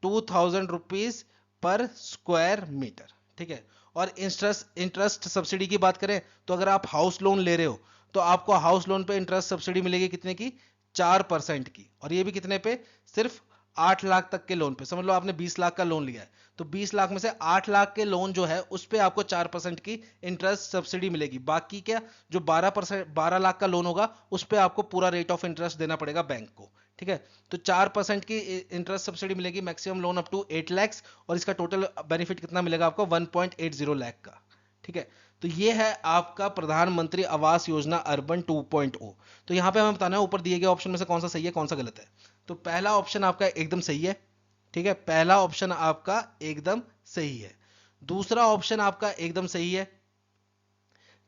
2000 रुपीज पर स्क्वायर मीटर, ठीक है। और इंटरेस्ट सब्सिडी की बात करें, तो अगर आप हाउस लोन ले रहे हो तो आपको हाउस लोन पे इंटरेस्ट सब्सिडी मिलेगी कितने की, 4% की, और ये भी कितने पे, सिर्फ 8 लाख तक के लोन पे। समझ लो आपने 20 लाख का लोन लिया है, तो 20 लाख में से 8 लाख के लोन जो है उस पे आपको 4% की इंटरेस्ट सब्सिडी मिलेगी। बाकी क्या, जो 12 लाख का लोन होगा उस पे आपको पूरा रेट ऑफ इंटरेस्ट देना पड़ेगा बैंक को, ठीक है। तो 4% की इंटरेस्ट सब्सिडी मिलेगी, maximum loan up to 8 lakh, और इसका टोटल बेनिफिट कितना मिलेगा आपको, 1.80 लाख का, ठीक है। तो ये है आपका प्रधानमंत्री आवास योजना अर्बन 2.0। तो यहां पे हमें बताना है ऊपर दिए गए ऑप्शन में से कौन सा सही है कौन सा गलत है। तो पहला ऑप्शन आपका एकदम सही है, ठीक है, पहला ऑप्शन आपका एकदम सही है। दूसरा ऑप्शन आपका एकदम सही है,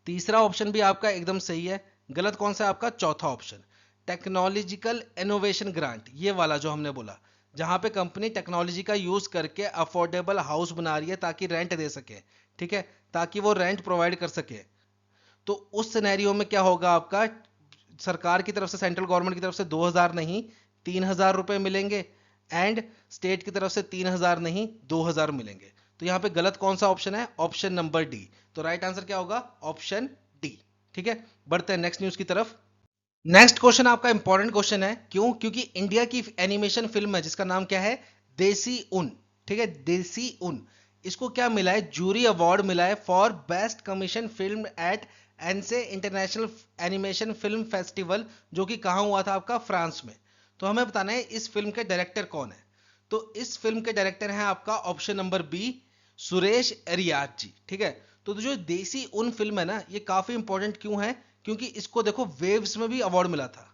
तीसरा ऑप्शन भी आपका एकदम सही है। गलत कौन सा है आपका, चौथा ऑप्शन, टेक्नोलॉजिकल इनोवेशन ग्रांट, ये वाला जो हमने बोला, जहां पे कंपनी टेक्नोलॉजी का यूज करके अफोर्डेबल हाउस बना रही है ताकि रेंट दे सके, ठीक है, ताकि वो रेंट प्रोवाइड कर सके। तो उस सिनेरियो में क्या होगा आपका, सरकार की तरफ से, सेंट्रल गवर्नमेंट की तरफ से 2000 नहीं 3000 रुपए मिलेंगे, एंड स्टेट की तरफ से 3000 नहीं 2000 मिलेंगे। तो यहां पे गलत कौन सा ऑप्शन है, ऑप्शन नंबर डी। तो राइट आंसर क्या होगा, ऑप्शन डी, ठीक है। बढ़ते हैं नेक्स्ट न्यूज की तरफ। नेक्स्ट क्वेश्चन आपका इंपॉर्टेंट क्वेश्चन है, क्यों, क्योंकि इंडिया की एनिमेशन फिल्म है जिसका नाम क्या है, देसी उन, ठीक है, देसी उन, इसको क्या मिला है, जूरी अवार्ड मिला है for best commission film at Annecy international animation film festival, जो कि कहां हुआ था आपका, फ्रांस में। तो हमें बताना है इस फिल्म के डायरेक्टर कौन है। तो इस फिल्म के डायरेक्टर हैं आपका option number B, Suresh Eriyat ji, ठीक है। तो जो देसी उन फिल्म है ना, ये काफी इंपॉर्टेंट क्यों है, क्योंकि इसको देखो वेव्स में भी अवार्ड मिला था,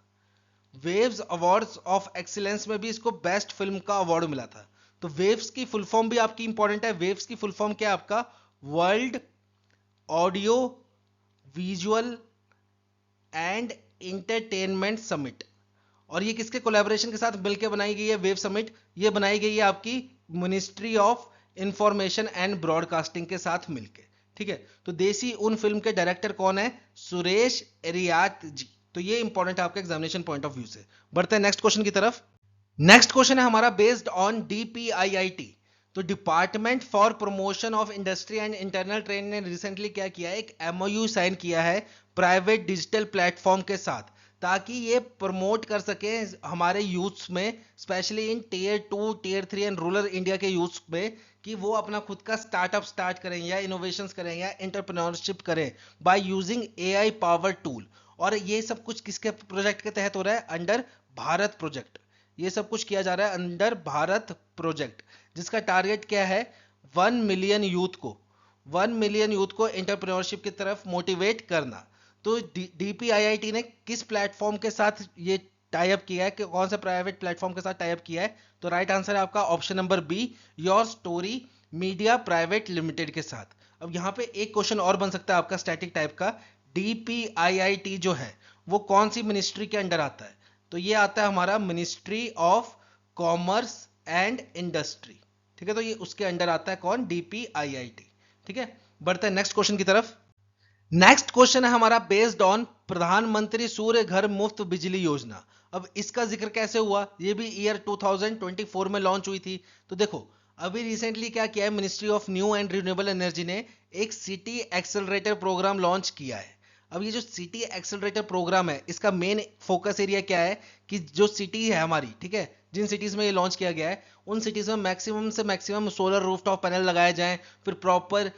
वेव्स अवार्ड्स ऑफ एक्सीलेंस में भी इसको बेस्ट फिल्म का अवार्ड मिला था। तो वेव्स की फुल फॉर्म भी आपकी इंपॉर्टेंट है, वेव्स की फुल फॉर्म क्या है आपका, world audio visual and entertainment summit. और ये किसके कोलैबोरेशन के साथ मिलकर बनाई गई है वेव समिट, ये बनाई गई है आपकी ministry of information and broadcasting के साथ मिलकर, ठीक है। तो देसी उन फिल्म के डायरेक्टर कौन है, सुरेश एरियात जी। तो ये इंपॉर्टेंट है आपके एग्जामिनेशन पॉइंट ऑफ व्यू से। बढ़ते हैं नेक्स्ट क्वेश्चन की तरफ। नेक्स्ट क्वेश्चन है हमारा बेस्ड ऑन DPIIT। तो department for promotion of industry and internal trade ने रिसेंटली क्या किया है, एक MOU साइन किया है प्राइवेट डिजिटल प्लेटफॉर्म के साथ, ताकि ये प्रमोट कर सके हमारे यूथ्स में, specially in tier 2 tier 3 and rural India के यूथ्स में, कि वो अपना खुद का स्टार्टअप स्टार्ट करें या इनोवेशंस करें या एंटरप्रेन्योरशिप करें by using AI power tool. और ये सब कुछ किसके प्रोजेक्ट के तहत हो रहा है, अंडर भारत प्रोजेक्ट। ये सब कुछ किया जा रहा है अंडर भारत प्रोजेक्ट, जिसका टारगेट क्या है, 1 मिलियन यूथ को, 1 मिलियन यूथ को एंटरप्रेन्योरशिप की तरफ मोटिवेट करना। तो DPIIT ने किस प्लेटफॉर्म के साथ ये टाई अप किया है, कि कौन से प्राइवेट प्लेटफॉर्म के साथ टाई अप किया है। तो राइट आंसर है आपका option number B, your story media private limited के साथ। अब यहां पे एक क्वेश्चन और बन सकता है आपका स्टैटिक टाइप का, DPIIT जो है वो कौन सी मिनिस्ट्री के अंडर आता है। तो ये आता है हमारा ministry of commerce and industry, ठीक है। तो ये उसके अंडर आता है कौन, DPIIT, ठीक है। बढ़ते हैं नेक्स्ट क्वेश्चन की तरफ। नेक्स्ट क्वेश्चन है हमारा बेस्ड ऑन प्रधानमंत्री सूर्य घर मुफ्त बिजली योजना। अब इसका जिक्र कैसे हुआ, ये भी ईयर 2024 में लॉन्च हुई थी। तो देखो अभी रिसेंटली क्या किया है, ministry of new and renewable energy ने एक सिटी एक्सेलरेटर प्रोग्राम लॉन्च किया है। अब ये जो सिटी एक्सेलरेटर प्रोग्राम है, इसका मेन फोकस एरिया क्या है कि जो सिटी है हमारी, ठीक है, जिन सिटीज में ये लॉन्च किया गया है उन सिटीज में मैक्सिमम से मैक्सिमम सोलर रूफटॉप पैनल लगाए जाएं, फिर प्रॉपर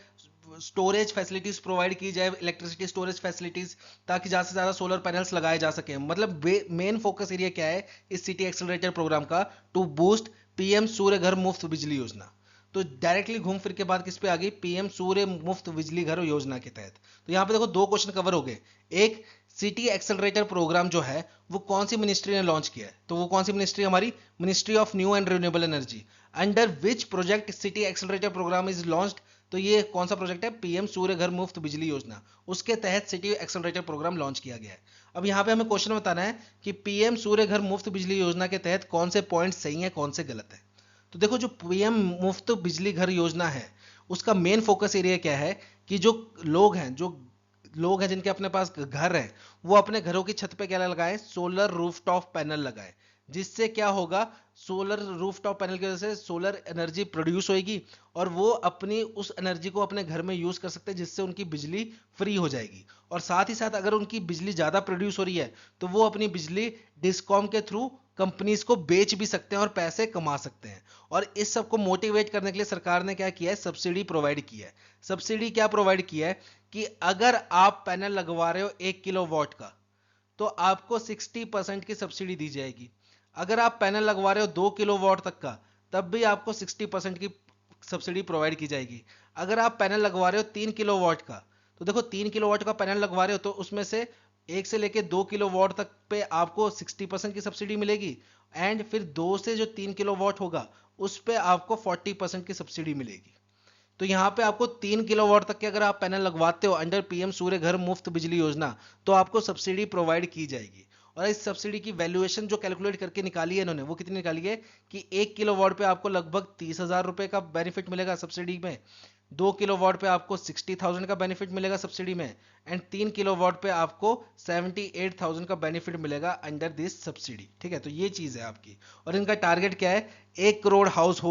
स्टोरेज फैसिलिटीज प्रोवाइड की जाए, इलेक्ट्रिसिटी स्टोरेज फैसिलिटीज, ताकि ज्यादा से ज्यादा सोलर पैनल्स लगाए जा सके। मतलब मेन फोकस एरिया क्या है इस सिटी एक्सेलरेटर प्रोग्राम का? टू बूस्ट पीएम सूर्य घर मुफ्त बिजली योजना। तो डायरेक्टली घूम फिर के बाद किस पे आ गई? पीएम सूर्य मुफ्त बिजली घर योजना के तहत। तो यहाँ पे देखो दो क्वेश्चन कवर हो गए। एक, सिटी एक्सेलरेटर प्रोग्राम जो है वो कौन सी मिनिस्ट्री ने लॉन्च किया है? तो वो कौन सी मिनिस्ट्री? हमारी ministry of new and renewable energy. Under which project city accelerator programme is launched? तो ये कौन सा प्रोजेक्ट है? पीएम सूर्य घर मुफ्त बिजली योजना, उसके तहत सिटी एक्सेलरेटर प्रोग्राम लॉन्च किया गया है। अब यहाँ पे हमें क्वेश्चन बताना है कि पीएम सूर्य घर मुफ्त बिजली योजना के तहत कौन से पॉइंट सही है, कौन से गलत है। तो देखो, जो पीएम मुफ्त बिजली घर योजना है उसका मेन फोकस एरिया क्या है कि जो लोग हैं जिनके अपने पास घर है, वो अपने घरों की छत पे क्या लगाएं? सोलर रूफटॉप पैनल लगाएं। जिससे क्या होगा? सोलर रूफटॉप पैनल की वजह से सोलर एनर्जी प्रोड्यूस होगी और वो अपनी उस एनर्जी को अपने घर में यूज कर सकते हैं, जिससे उनकी बिजली फ्री हो जाएगी। और साथ ही साथ अगर उनकी बिजली ज्यादा प्रोड्यूस हो रही है तो वो अपनी बिजली डिस्कॉम के थ्रू कंपनीज को बेच भी सकते हैं और पैसे कमा सकते हैं। और इस सब को मोटिवेट करने के लिए सरकार ने क्या किया है? सब्सिडी प्रोवाइड की है। सब्सिडी क्या प्रोवाइड किया है कि अगर आप पैनल लगवा रहे हो 1 किलोवाट का, तो आपको 60% की सब्सिडी दी जाएगी। अगर आप पैनल लगवा रहे हो 2 किलोवाट तक का, तब भी आपको 60% की सब्सिडी प्रोवाइड की जाएगी। अगर आप पैनल लगवा रहे हो 3 किलोवाट का, तो देखो 3 किलोवाट का पैनल लगवा रहे हो तो उसमें से 1 से लेके 2 किलोवाट तक पे आपको 60% की सब्सिडी मिलेगी। एंड फिर 2 से जो 3 किलोवाट होगा उस पे आपको 40% की सब्सिडी मिलेगी। तो यहाँ पे आपको 3 किलोवाट तक के अगर आप पैनल लगवाते हो अंडर पीएम सूर्य घर मुफ्त बिजली योजना, तो आपको सब्सिडी प्रोवाइड की जाएगी। और इस सब्सिडी की वैल्यूएशन जो कैलकुलेट करके निकाली है इन्होंने, वो कितनी निकाली है कि 1 किलोवाट पे आपको लगभग 30,000 रुपए का बेनिफिट मिलेगा सब्सिडी में, 2 किलोवाट पे आपको 60,000 का बेनिफिट मिलेगा सब्सिडी में, एंड 3 किलोवाट पे आपको 78,000 का बेनिफिट मिलेगा अंडर दिस सब्सिडी। ठीक है, तो ये चीज है आपकी। और इनका टारगेट क्या है? 1 करोड़ हाउस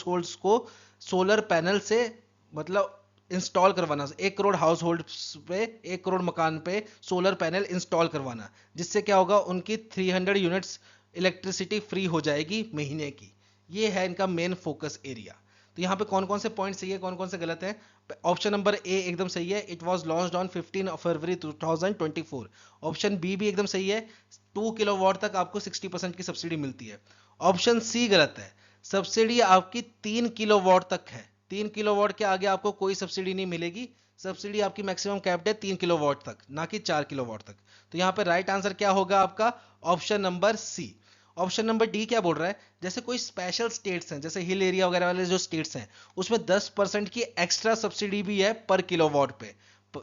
होल्ड को सोलर पैनल से मतलब इंस्टॉल करवाना। 1 करोड़ हाउस होल्ड पे, 1 करोड़ मकान पे सोलर पैनल इंस्टॉल करवाना, जिससे क्या होगा? उनकी 300 यूनिट्स इलेक्ट्रिसिटी फ्री हो जाएगी महीने की। ये है इनका मेन फोकस एरिया। तो यहाँ पे कौन कौन से पॉइंट सही है, कौन कौन से गलत है? ऑप्शन नंबर ए एकदम सही है, it was launched on 15 February 2024। Option B भी एकदम सही है, 2 किलोवाट तक आपको 60% की सब्सिडी मिलती है। ऑप्शन सी गलत है, सब्सिडी आपकी 3 किलोवाट तक है। 3 किलोवाट के आगे आपको कोई सब्सिडी नहीं मिलेगी। सब्सिडी आपकी मैक्सिमम कैप्ड है 3 किलोवाट तक, ना कि 4 किलोवाट तक। तो यहाँ पे राइट आंसर क्या होगा आपका? Option number C. Option number D क्या बोल रहा है? जैसे कोई स्पेशल स्टेट्स हैं, जैसे हिल एरिया वगैरह वाले जो स्टेट्स हैं, उसमें 10% की एक्स्ट्रा सब्सिडी भी है पर किलोवाट पे।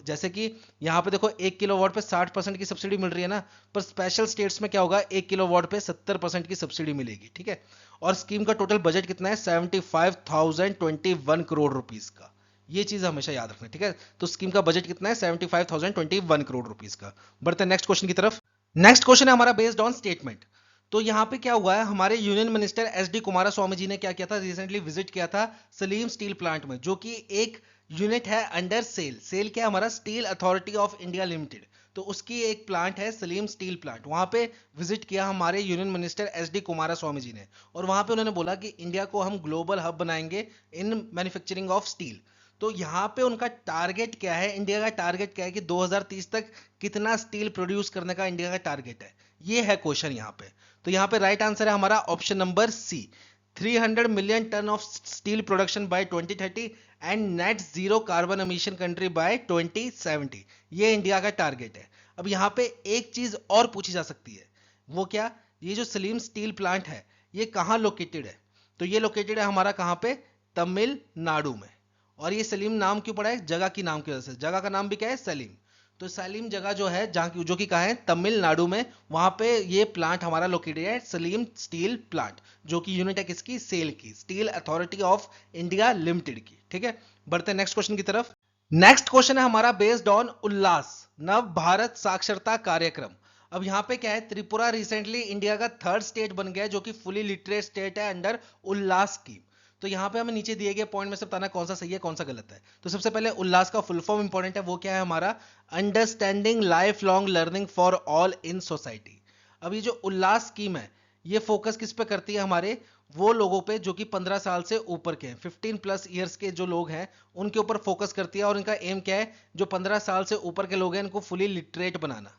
जैसे कि यहाँ पे देखो 1 किलोवाट पे 60% की सब्सिडी मिल रही है ना, पर स्पेशल स्टेट्स में क्या होगा? 1 किलोवाट पे 70% की सब्सिडी मिलेगी। ठीक है, और स्कीम का टोटल बजट कितना है? 75,021 करोड़ रुपीज का। ये चीज हमेशा याद रखना। ठीक है, तो स्कीम का बजट कितना है? 75,021 करोड़ रुपीज का। बढ़ते हैं नेक्स्ट क्वेश्चन की तरफ। नेक्स्ट क्वेश्चन है हमारा बेस्ड ऑन स्टेटमेंट। तो यहाँ पे क्या हुआ है, हमारे union minister S D Kumaraswamy ji ने क्या किया था? रिसेंटली विजिट किया था सलीम स्टील प्लांट में, जो कि एक यूनिट है अंडर सेल। सेल क्या है? हमारा steel authority of India limited. तो उसकी एक प्लांट है सलीम स्टील प्लांट। वहां पे विजिट किया हमारे union minister S D Kumaraswamy ji ने, और वहां पे उन्होंने बोला कि इंडिया को हम ग्लोबल हब बनाएंगे इन मैन्युफैक्चरिंग ऑफ स्टील। तो यहाँ पे उनका टारगेट क्या है? इंडिया का टारगेट क्या है कि 2030 तक कितना स्टील प्रोड्यूस करने का इंडिया का टारगेट है? ये है क्वेश्चन यहाँ पे। तो यहाँ पे राइट आंसर है हमारा option number C, 300 million ton of steel production by 2030 and net zero carbon emission country by 2070। ये इंडिया का टारगेट है। अब यहाँ पे एक चीज और पूछी जा सकती है, वो क्या? ये जो सलीम स्टील प्लांट है ये कहाँ लोकेटेड है? तो ये लोकेटेड है हमारा कहाँ पे? तमिलनाडु में। और ये सलीम नाम क्यों पड़ा है? जगह की नाम की वजह से। जगह का नाम भी क्या है? सलीम। तो सलीम जगह जो है, जहाँ जो कि कहाँ है? तमिलनाडु में। वहां पे ये प्लांट हमारा लोकेटेड है, सलीम स्टील प्लांट, जो कि यूनिट है किसकी? सेल की, steel authority of India limited की। ठीक है, बढ़ते हैं नेक्स्ट क्वेश्चन की तरफ। नेक्स्ट क्वेश्चन है हमारा बेस्ड ऑन उल्लास नव भारत साक्षरता कार्यक्रम। अब यहाँ पे क्या है? त्रिपुरा रिसेंटली इंडिया का 3rd स्टेट बन गया है जो कि फुली लिटरेट स्टेट है अंडर उल्लास स्कीम। तो यहाँ पे हमें नीचे दिए गए पॉइंट में से बताना कौन सा सही है कौन सा गलत है। तो सबसे पहले उल्लास का फुल फॉर्म इंपॉर्टेंट है, वो क्या है हमारा, understanding life long learning for all in society. अब ये जो उल्लास स्कीम है ये फोकस किस पे करती है, हमारे वो लोगों पे जो कि 15 साल से ऊपर के हैं, 15 प्लस ईयर्स के जो लोग हैं उनके ऊपर फोकस करती है। और इनका एम क्या है, जो 15 साल से ऊपर के लोग हैं इनको फुली लिटरेट बनाना,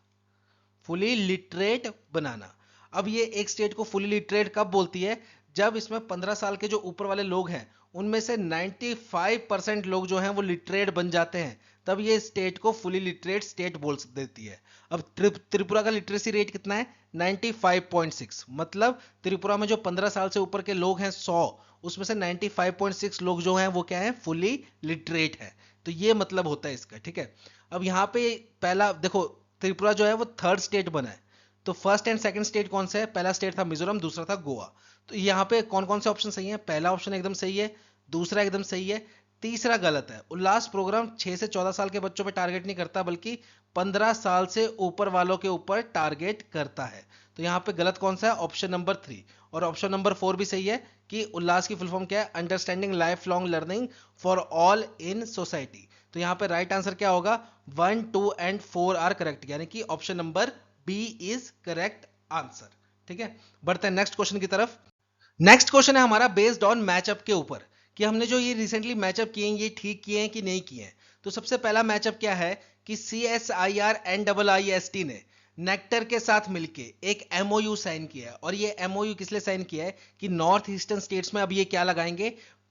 फुली लिटरेट बनाना। अब ये एक स्टेट को फुली लिटरेट कब बोलती है, जब इसमें 15 साल के जो ऊपर वाले लोग हैं उनमें से 95% लोग जो हैं वो लिटरेट बन जाते हैं, तब ये स्टेट को फुली लिटरेट स्टेट बोल देती है। अब त्रिपुरा का लिटरेसी रेट कितना है, 95.6, मतलब त्रिपुरा में जो 15 साल से ऊपर के लोग हैं 100, उसमें से 95.6 लोग जो हैं वो क्या है, फुली लिटरेट है। तो ये मतलब होता है इसका, ठीक है। अब यहाँ पे पहला देखो, त्रिपुरा जो है वो थर्ड स्टेट बना है, तो फर्स्ट एंड सेकंड स्टेट कौन सा है, पहला स्टेट था मिजोरम, दूसरा था गोवा। तो यहाँ पे कौन कौन से ऑप्शन सही है, पहला ऑप्शन एकदम सही है, दूसरा एकदम सही है, तीसरा गलत है। उल्लास प्रोग्राम 6 से 14 साल के बच्चों पे टारगेट नहीं करता, बल्कि 15 साल से ऊपर वालों के ऊपर टारगेट करता है। तो यहाँ पे गलत कौन सा है, ऑप्शन नंबर 3। और ऑप्शन नंबर 4 भी सही है कि उल्लास की फुल फॉर्म क्या है, understanding life long learning for all in society. तो यहाँ पे राइट आंसर क्या होगा, 1, 2 एंड 4 आर करेक्ट, यानी कि option number B is correct answer. ठीक है, बढ़ते हैं नेक्स्ट क्वेश्चन की तरफ। नेक्स्ट क्वेश्चन है हमारा बेस्ड ऑन मैचअप के ऊपर, कि हमने जो ये रिसेंटली मैचअप किए हैं ये ठीक किए हैं कि नहीं किए हैं। तो सबसे पहला मैचअप क्या है कि CSIR-NIIST ने नेक्टर के साथ मिलके एक MOU साइन किया है। और ये MOU किस लिए साइन किया है कि नॉर्थ ईस्टर्न स्टेट्स में अब ये क्या लगाएंगे,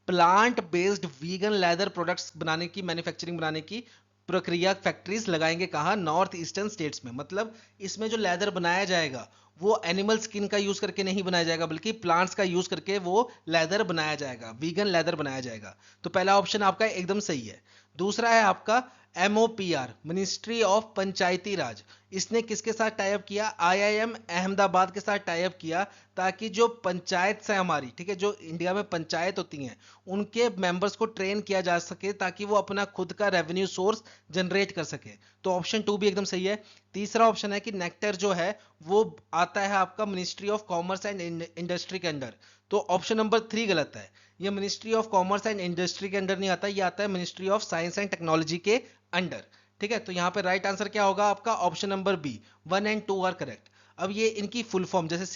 plant based vegan leather products बनाने की, मैन्युफैक्चरिंग बनाने की प्रक्रिया फैक्ट्रीज लगाएंगे, कहा, नॉर्थ ईस्टर्न स्टेट्स में। मतलब इसमें जो लेदर बनाया जाएगा वो एनिमल स्किन का यूज करके नहीं बनाया जाएगा, बल्कि प्लांट्स का यूज करके वो लेदर बनाया जाएगा, वीगन लेदर बनाया जाएगा। तो पहला ऑप्शन आपका एकदम सही है। दूसरा है आपका MOPR, मिनिस्ट्री ऑफ पंचायती राज। इसने किसके साथ टाइप किया, IIM अहमदाबाद के साथ टाइप किया, ताकि जो पंचायत से हमारी, ठीक है, जो इंडिया में पंचायत होती हैं उनके मेंबर्स को ट्रेन किया जा सके, ताकि वो अपना खुद का रेवेन्यू सोर्स जनरेट कर सके। तो ऑप्शन 2 भी एकदम सही है। तीसरा ऑप्शन है कि नेक्टर जो है वो आता है आपका ministry of commerce and industry के अंडर। तो ऑप्शन नंबर 3 गलत है, ये ministry of commerce and industry के अंडर नहीं आता, ये आता है ministry of science and technology के अंडर। ठीक है, तो यहाँ पे राइट आंसर क्या होगा आपका, option number B, 1 and 2 are correct. अब ये इनकी फुल फॉर्म, जैसे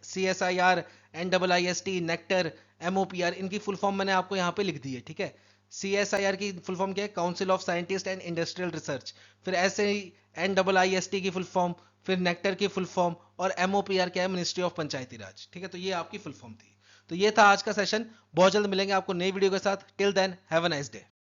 CSIR, NIIST, नेक्टर, MOPR, इनकी फुल फॉर्म मैंने आपको यहाँ पे लिख दी है। ठीक है, CSIR की फुल फॉर्म क्या है, council of scientist and industrial research. फिर ऐसे ही NIIST की फुल फॉर्म, फिर नेक्टर की फुल फॉर्म, और MOPR क्या है, मिनिस्ट्री ऑफ पंचायती राज। ठीक है, तो ये आपकी फुल फॉर्म थी। तो ये था आज का सेशन, बहुत जल्द मिलेंगे आपको नई वीडियो के साथ। Till then have a nice day.